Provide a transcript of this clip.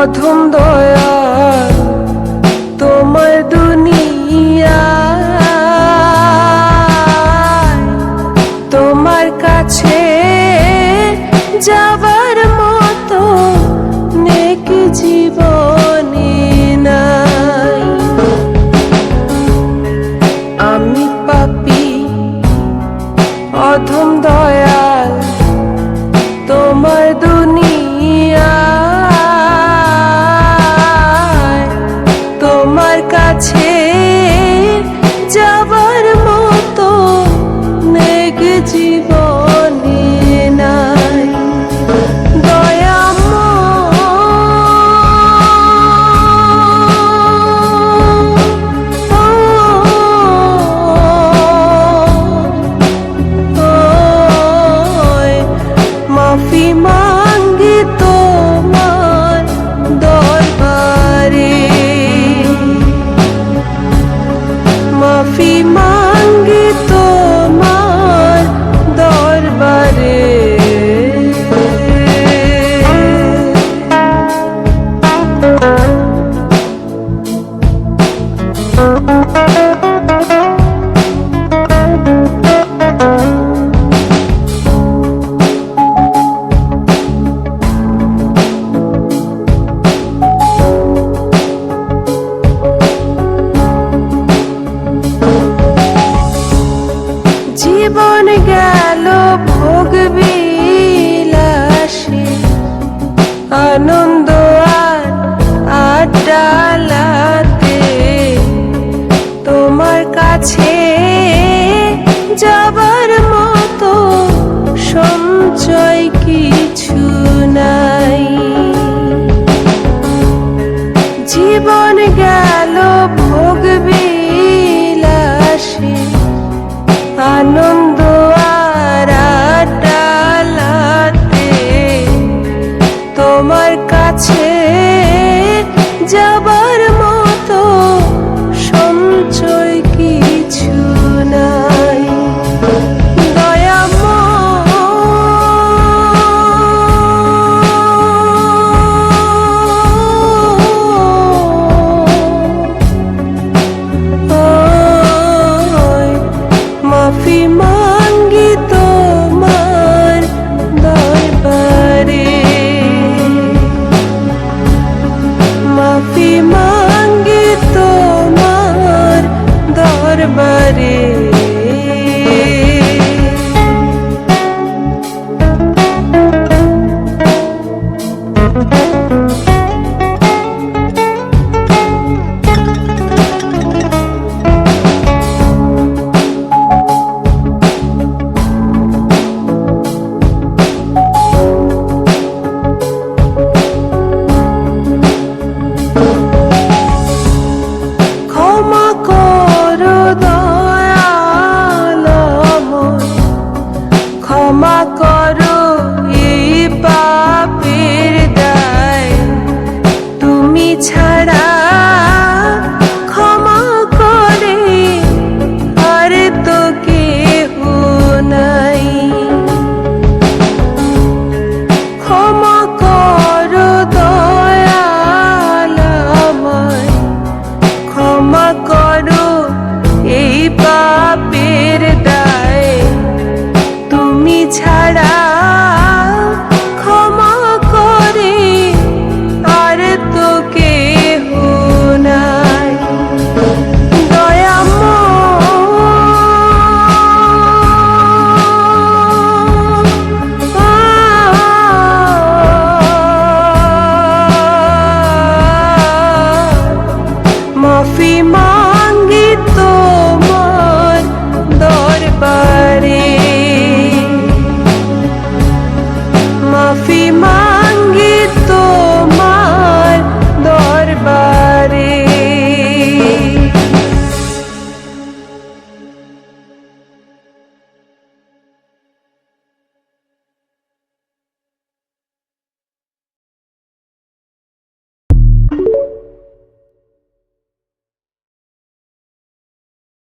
অধম দয়াল তোমার দুনিয়ায়, তোমার কাছে যাবার মতো নেক জীবনে নাই। আমি পাপী অধম দয়াল তোমার দুনিয়ায়, তোমার কাছে যাবার মতো নেক জীবনে নাই। মাফি মাঙ্গি তোমার দরবারে, মাফি মাঙ্গি তোমার দরবারে। জীবন গেল ভোগ বিলাসে, আনন্দ আর আড্ডালাতে, তোমার কাছে যাবার মতো সঞ্চয় কিছু নাই। জীবন গেল ভোগ বিলাসে, আনন্দ আর আড্ডালাতে, তোমার কাছে যাবার মতো সঞ্চয় কিছু নাই। মাফি মাঙ্গি তোমার দরবারে, মাফি মাঙ্গি তোমার দরবারে। ক্ষমা করো এই পাপের দায়, তুমি ছাড়া ক্ষমা করে আর তো কেহ নাই। ক্ষমা করো দয়াল আমায়, ক্ষমা করো এই পাপের দায়, তুমি ছাড়া